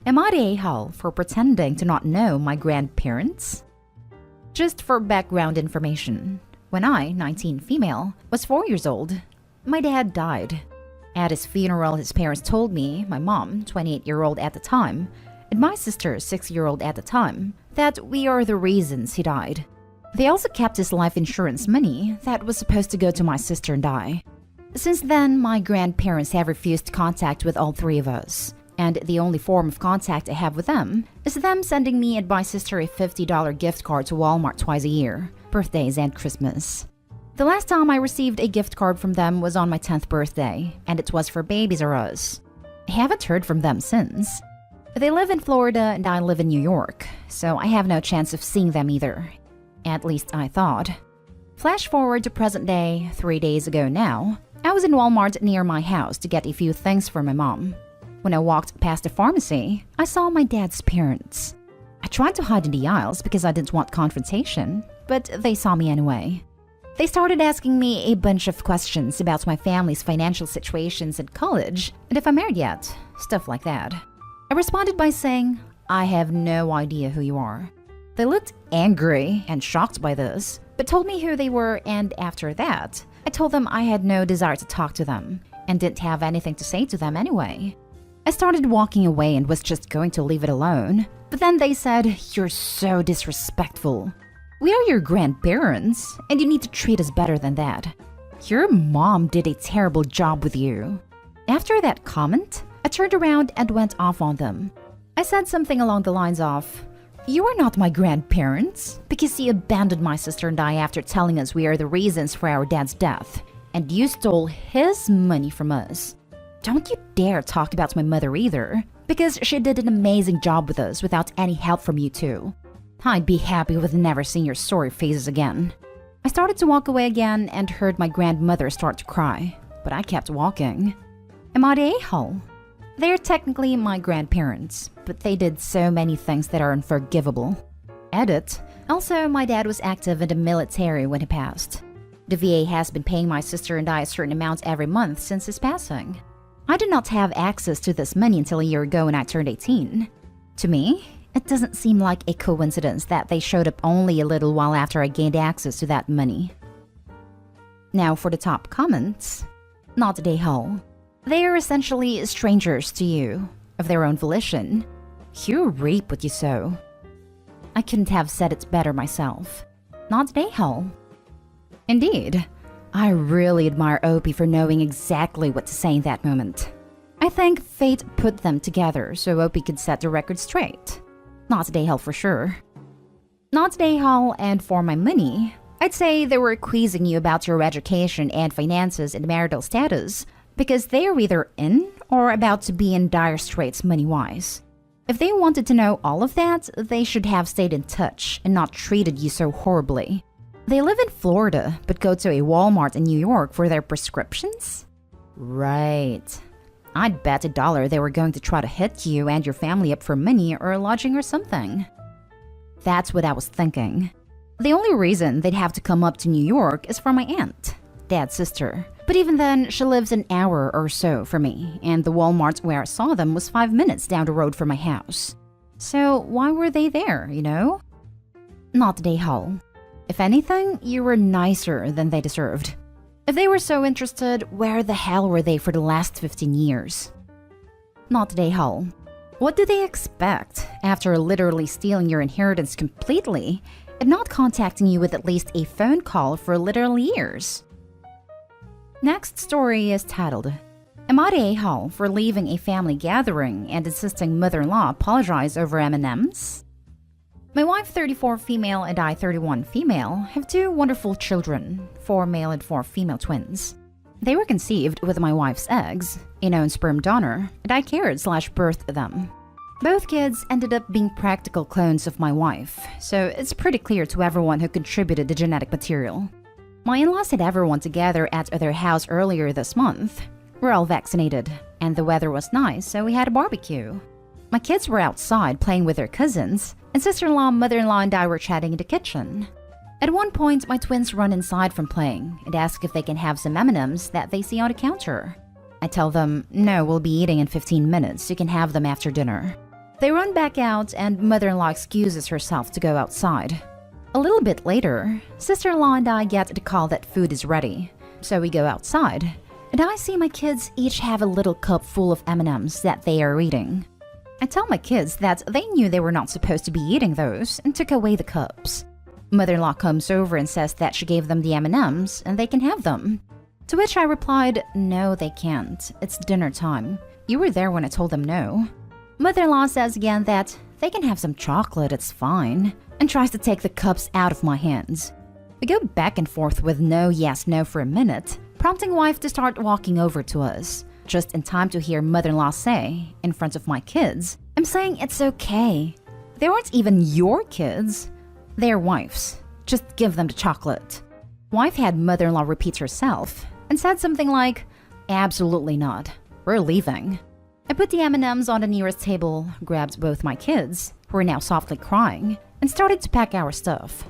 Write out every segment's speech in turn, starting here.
Am I the a-hole for pretending to not know my grandparents? Just for background information, when I, 19 female, was 4 years old, my dad died. At his funeral, his parents told me, my mom, 28-year-old at the time, and my sister, 6-year-old at the time, that we are the reasons he died. They also kept his life insurance money that was supposed to go to my sister and I. Since then, my grandparents have refused contact with all three of us, and the only form of contact I have with them is them sending me and my sister a $50 gift card to Walmart twice a year, birthdays and Christmas. The last time I received a gift card from them was on my 10th birthday, and it was for Babies R Us. I haven't heard from them since. They live in Florida and I live in New York, so I have no chance of seeing them either. At least I thought. Flash forward to present day, 3 days ago now, I was in Walmart near my house to get a few things for my mom. When I walked past the pharmacy, I saw my dad's parents. I tried to hide in the aisles because I didn't want confrontation, but they saw me anyway. They started asking me a bunch of questions about my family's financial situations in college and if I'm married yet, stuff like that. I responded by saying, I have no idea who you are. They looked angry and shocked by this, but told me who they were, and after that, I told them I had no desire to talk to them and didn't have anything to say to them anyway. I started walking away and was just going to leave it alone, but then they said, "You're so disrespectful. We are your grandparents, and you need to treat us better than that. Your mom did a terrible job with you." After that comment, I turned around and went off on them. I said something along the lines of, "You are not my grandparents because you abandoned my sister and I after telling us we are the reasons for our dad's death, and you stole his money from us. Don't you dare talk about my mother either, because she did an amazing job with us without any help from you too. I'd be happy with never seeing your sorry faces again." I started to walk away again and heard my grandmother start to cry, but I kept walking. Am I the a-hole? They're technically my grandparents, but they did so many things that are unforgivable. Edit. Also, my dad was active in the military when he passed. The VA has been paying my sister and I a certain amount every month since his passing. I did not have access to this money until a year ago when I turned 18. To me, it doesn't seem like a coincidence that they showed up only a little while after I gained access to that money. Now for the top comments. Not the a-hole. They are essentially strangers to you, of their own volition. You reap what you sow. I couldn't have said it better myself. Not the a-hole. Indeed, I really admire Opie for knowing exactly what to say in that moment. I think fate put them together so Opie could set the record straight. Not the a-hole for sure. Not the a-hole, and for my money, I'd say they were quizzing you about your education and finances and marital status, because they are either in or about to be in dire straits money-wise. If they wanted to know all of that, they should have stayed in touch and not treated you so horribly. They live in Florida, but go to a Walmart in New York for their prescriptions? Right. I'd bet $1 they were going to try to hit you and your family up for money or lodging or something. That's what I was thinking. The only reason they'd have to come up to New York is for my aunt, Dad's sister. But even then, she lives an hour or so from me, and the Walmart where I saw them was 5 minutes down the road from my house. So why were they there, you know? Not the a-hole. If anything, you were nicer than they deserved. If they were so interested, where the hell were they for the last 15 years? Not the a-hole. What did they expect after literally stealing your inheritance completely and not contacting you with at least a phone call for literal years? Next story is titled, Am I the a-hole for leaving a family gathering and insisting mother-in-law apologize over M&Ms? My wife, 34 female, and I, 31 female, have 2 wonderful children, 4 male and 4 female twins. They were conceived with my wife's eggs, a known sperm donor, and I carried/birthed them. Both kids ended up being practical clones of my wife, so it's pretty clear to everyone who contributed the genetic material. My in-laws had everyone together at their house earlier this month. We're all vaccinated, and the weather was nice, so we had a barbecue. My kids were outside playing with their cousins, and sister-in-law, mother-in-law, and I were chatting in the kitchen. At one point, my twins run inside from playing and ask if they can have some M&Ms that they see on the counter. I tell them, no, we'll be eating in 15 minutes, you can have them after dinner. They run back out and mother-in-law excuses herself to go outside. A little bit later, sister-in-law and I get the call that food is ready. So we go outside, and I see my kids each have a little cup full of M&Ms that they are eating. I tell my kids that they knew they were not supposed to be eating those and took away the cups. Mother-in-law comes over and says that she gave them the M&Ms and they can have them. To which I replied, "No, they can't. It's dinner time. You were there when I told them no." Mother-in-law says again that they can have some chocolate, it's fine, and tries to take the cups out of my hands. We go back and forth with no, yes, no for a minute, prompting wife to start walking over to us, just in time to hear mother-in-law say, in front of my kids, "I'm saying it's okay. They aren't even your kids. They're wife's. Just give them the chocolate." Wife had mother-in-law repeat herself and said something like, "Absolutely not. We're leaving." I put the M&Ms on the nearest table, grabbed both my kids, who were now softly crying, and started to pack our stuff.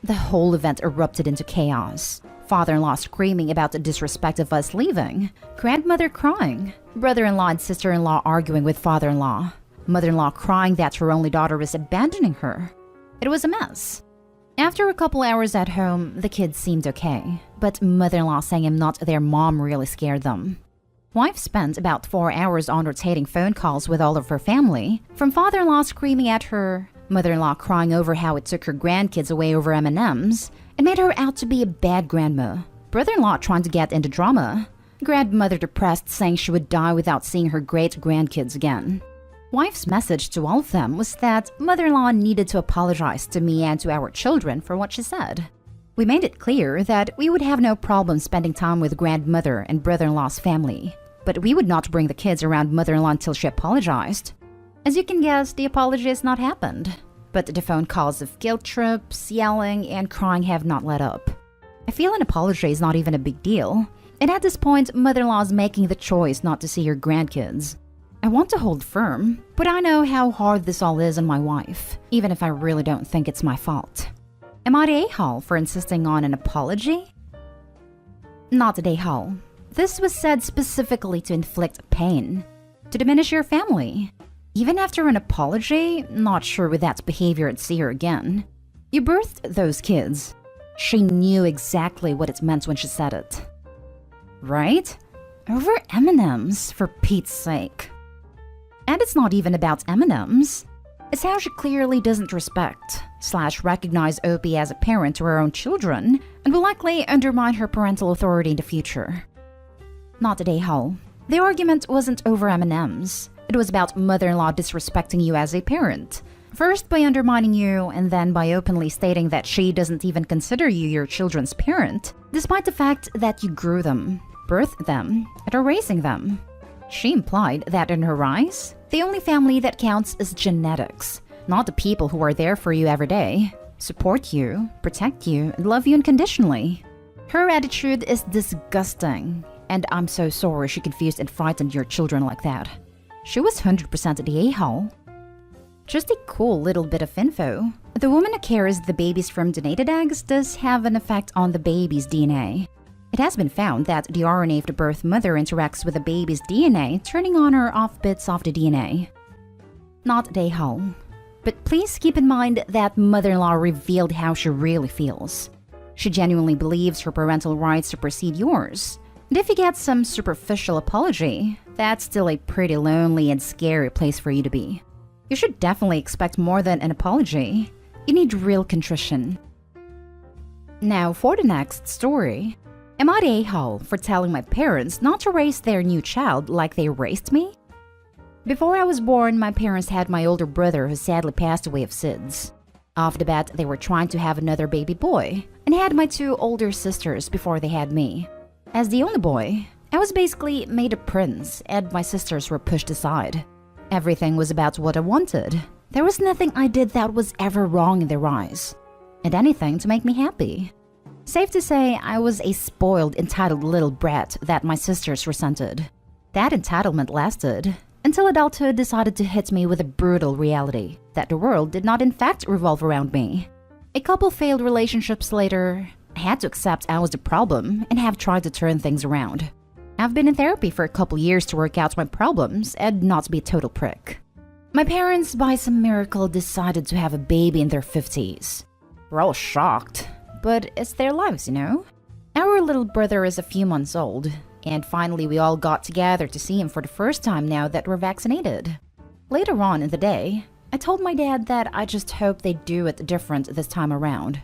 The whole event erupted into chaos. Father-in-law screaming about the disrespect of us leaving, grandmother crying, brother-in-law and sister-in-law arguing with father-in-law, mother-in-law crying that her only daughter was abandoning her. It was a mess. After a couple hours at home, the kids seemed okay, but mother-in-law saying I'm not their mom really scared them. Wife spent about 4 hours on rotating phone calls with all of her family, from father-in-law screaming at her, mother-in-law crying over how it took her grandkids away over M&Ms, and made her out to be a bad grandma, brother-in-law trying to get into drama, grandmother depressed saying she would die without seeing her great-grandkids again. Wife's message to all of them was that mother-in-law needed to apologize to me and to our children for what she said. We made it clear that we would have no problem spending time with grandmother and brother-in-law's family, but we would not bring the kids around mother-in-law until she apologized. As you can guess, the apology has not happened, but the phone calls of guilt trips, yelling, and crying have not let up. I feel an apology is not even a big deal, and at this point, mother-in-law is making the choice not to see her grandkids. I want to hold firm, but I know how hard this all is on my wife, even if I really don't think it's my fault. Am I the a-hole for insisting on an apology? Not the a-hole. This was said specifically to inflict pain, to diminish your family. Even after an apology, not sure with that behavior I'd see her again. You birthed those kids. She knew exactly what it meant when she said it. Right? Over M&Ms, for Pete's sake. And it's not even about M&Ms. It's how she clearly doesn't respect/recognize Opie as a parent to her own children and will likely undermine her parental authority in the future. Not a a-hole. The argument wasn't over M&Ms. It was about mother-in-law disrespecting you as a parent. First by undermining you, and then by openly stating that she doesn't even consider you your children's parent, despite the fact that you grew them, birthed them, and are raising them. She implied that in her eyes, the only family that counts is genetics, not the people who are there for you every day, support you, protect you, and love you unconditionally. Her attitude is disgusting, and I'm so sorry she confused and frightened your children like that. She was 100% the a-hole. Just a cool little bit of info. The woman who carries the babies from donated eggs does have an effect on the baby's DNA. It has been found that the RNA of the birth mother interacts with the baby's DNA, turning on or off bits of the DNA. Not the a-hole. But please keep in mind that mother-in-law revealed how she really feels. She genuinely believes her parental rights supersede yours. And if you get some superficial apology, that's still a pretty lonely and scary place for you to be. You should definitely expect more than an apology. You need real contrition. Now for the next story. Am I the a-hole for telling my parents not to raise their new child like they raised me? Before I was born, my parents had my older brother who sadly passed away of SIDS. Off the bat, they were trying to have another baby boy, and had my 2 older sisters before they had me. As the only boy, I was basically made a prince, and my sisters were pushed aside. Everything was about what I wanted. There was nothing I did that was ever wrong in their eyes, and anything to make me happy. Safe to say, I was a spoiled, entitled little brat that my sisters resented. That entitlement lasted until adulthood decided to hit me with a brutal reality that the world did not in fact revolve around me. A couple failed relationships later, I had to accept I was the problem and have tried to turn things around. I've been in therapy for a couple years to work out my problems and not be a total prick. My parents, by some miracle, decided to have a baby in their 50s. We're all shocked, but it's their lives, you know? Our little brother is a few months old, and finally we all got together to see him for the first time now that we're vaccinated. Later on in the day, I told my dad that I just hope they do it different this time around.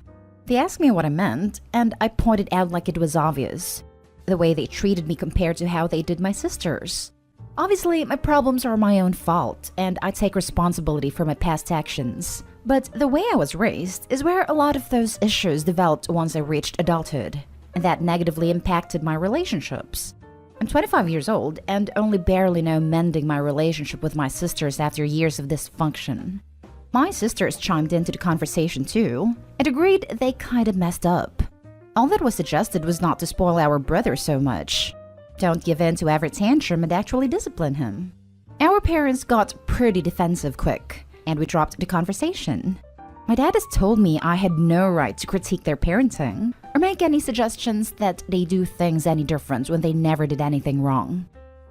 They asked me what I meant, and I pointed out like it was obvious. The way they treated me compared to how they did my sisters. Obviously, my problems are my own fault, and I take responsibility for my past actions. But the way I was raised is where a lot of those issues developed once I reached adulthood, and that negatively impacted my relationships. I'm 25 years old and only barely know mending my relationship with my sisters after years of dysfunction. My sisters chimed into the conversation too, and agreed they kinda messed up. All that was suggested was not to spoil our brother so much. Don't give in to every tantrum and actually discipline him. Our parents got pretty defensive quick, and we dropped the conversation. My dad has told me I had no right to critique their parenting, or make any suggestions that they do things any different when they never did anything wrong.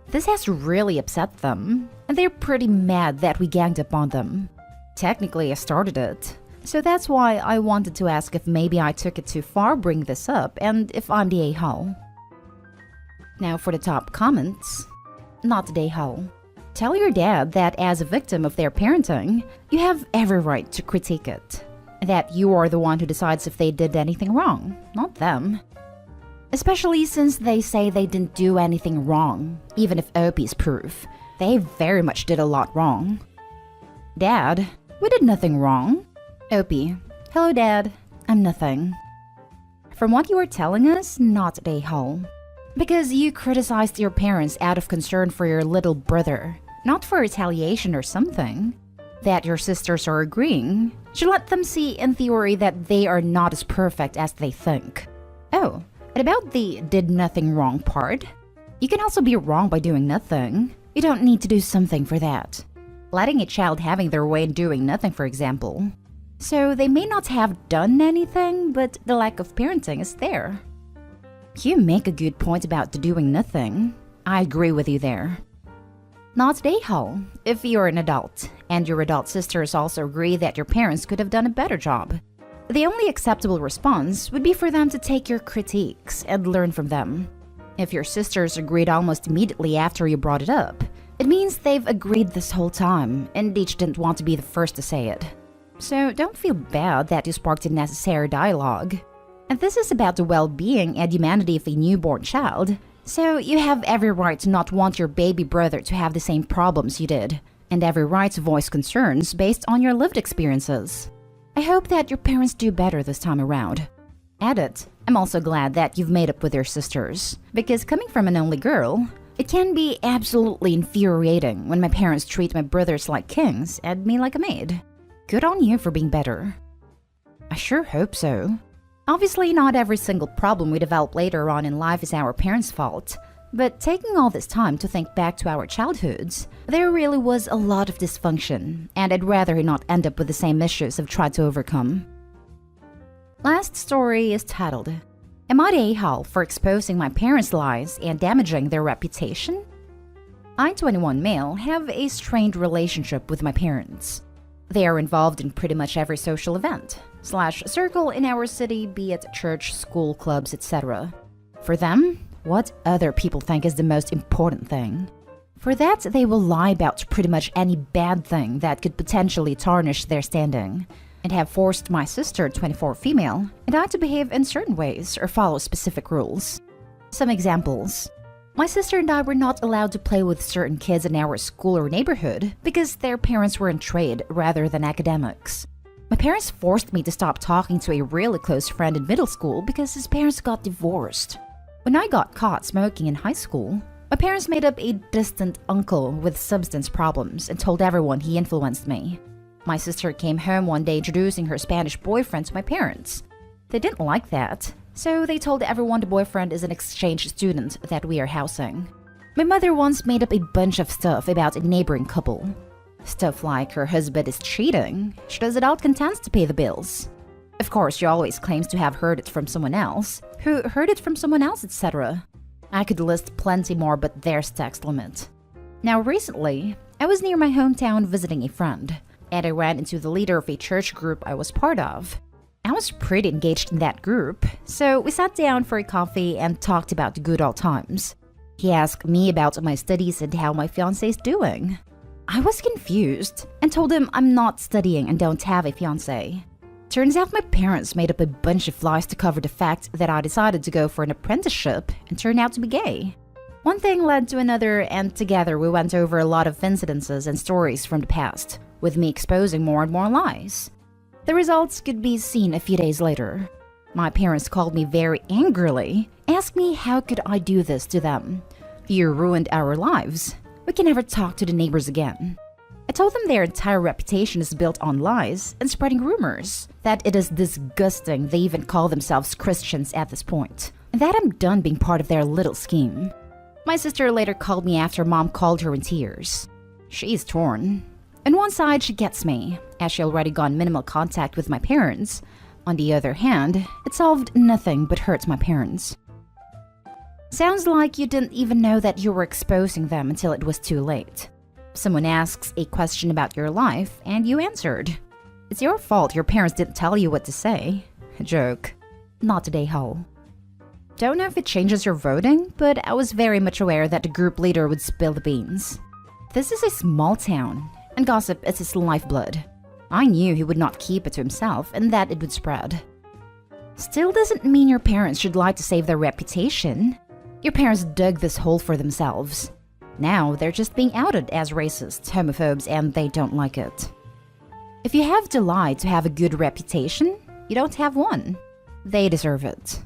This has really upset them, and they're pretty mad that we ganged up on them. Technically, I started it, so that's why I wanted to ask if maybe I took it too far bringing this up, and if I'm the a-hole. Now for the top comments. Not the a-hole. Tell your dad that as a victim of their parenting, you have every right to critique it. That you are the one who decides if they did anything wrong, not them. Especially since they say they didn't do anything wrong, even if OP's proof. They very much did a lot wrong. Dad, we did nothing wrong. OP, hello Dad, I'm nothing. From what you are telling us, not the a-hole. Because you criticized your parents out of concern for your little brother, not for retaliation or something. That your sisters are agreeing should let them see in theory that they are not as perfect as they think. Oh, and about the did nothing wrong part, you can also be wrong by doing nothing. You don't need to do something for that. Letting a child having their way and doing nothing, for example. So they may not have done anything, but the lack of parenting is there. You make a good point about the doing nothing. I agree with you there. Not the a-hole, if you're an adult, and your adult sisters also agree that your parents could have done a better job. The only acceptable response would be for them to take your critiques and learn from them. If your sisters agreed almost immediately after you brought it up, it means they've agreed this whole time, and each didn't want to be the first to say it. So don't feel bad that you sparked unnecessary dialogue. And this is about the well-being and humanity of a newborn child, so you have every right to not want your baby brother to have the same problems you did, and every right to voice concerns based on your lived experiences. I hope that your parents do better this time around. Add it, I'm also glad that you've made up with your sisters, because coming from an only girl, it can be absolutely infuriating when my parents treat my brothers like kings and me like a maid. Good on you for being better. I sure hope so. Obviously, not every single problem we develop later on in life is our parents' fault, but taking all this time to think back to our childhoods, there really was a lot of dysfunction, and I'd rather not end up with the same issues I've tried to overcome. Last story is titled, Am I the a-hole for exposing my parents' lies and damaging their reputation? I, 21 male, have a strained relationship with my parents. They are involved in pretty much every social event / circle in our city, be it church, school, clubs, etc. For them, what other people think is the most important thing. For that, they will lie about pretty much any bad thing that could potentially tarnish their standing, and have forced my sister, 24 female, and I to behave in certain ways or follow specific rules. Some examples. My sister and I were not allowed to play with certain kids in our school or neighborhood because their parents were in trade rather than academics. My parents forced me to stop talking to a really close friend in middle school because his parents got divorced. When I got caught smoking in high school, my parents made up a distant uncle with substance problems and told everyone he influenced me. My sister came home one day introducing her Spanish boyfriend to my parents. They didn't like that, so they told everyone the boyfriend is an exchange student that we are housing. My mother once made up a bunch of stuff about a neighboring couple. Stuff like her husband is cheating, she does it out contents to pay the bills. Of course, she always claims to have heard it from someone else, who heard it from someone else, etc. I could list plenty more, but there's text limit. Now recently, I was near my hometown visiting a friend, and I ran into the leader of a church group I was part of. I was pretty engaged in that group, so we sat down for a coffee and talked about the good old times. He asked me about my studies and how my fiancé is doing. I was confused and told him I'm not studying and don't have a fiancé. Turns out my parents made up a bunch of lies to cover the fact that I decided to go for an apprenticeship and turned out to be gay. One thing led to another, and together we went over a lot of incidences and stories from the past, with me exposing more and more lies. The results could be seen a few days later. My parents called me very angrily, asked me how could I do this to them. You ruined our lives. We can never talk to the neighbors again. I told them their entire reputation is built on lies and spreading rumors, that it is disgusting they even call themselves Christians at this point, and that I'm done being part of their little scheme. My sister later called me after Mom called her in tears. She's torn. On one side, she gets me, as she already got minimal contact with my parents. On the other hand, it solved nothing but hurt my parents. Sounds like you didn't even know that you were exposing them until it was too late. Someone asks a question about your life, and you answered. It's your fault your parents didn't tell you what to say. A joke. Not today, Hull. Don't know if it changes your voting, but I was very much aware that the group leader would spill the beans. This is a small town, and gossip is his lifeblood. I knew he would not keep it to himself and that it would spread. Still doesn't mean your parents should lie to save their reputation. Your parents dug this hole for themselves. Now they're just being outed as racists, homophobes, and they don't like it. If you have to lie to have a good reputation, you don't have one. They deserve it.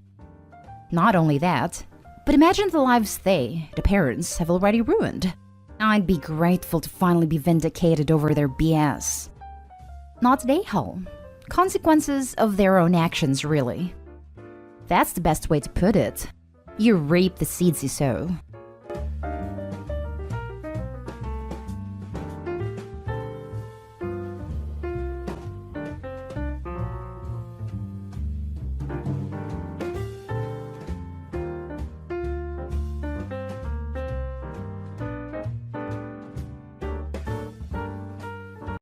Not only that, but imagine the lives they, the parents, have already ruined. I'd be grateful to finally be vindicated over their BS. Not today, Hull. Consequences of their own actions, really. That's the best way to put it. You reap the seeds you sow.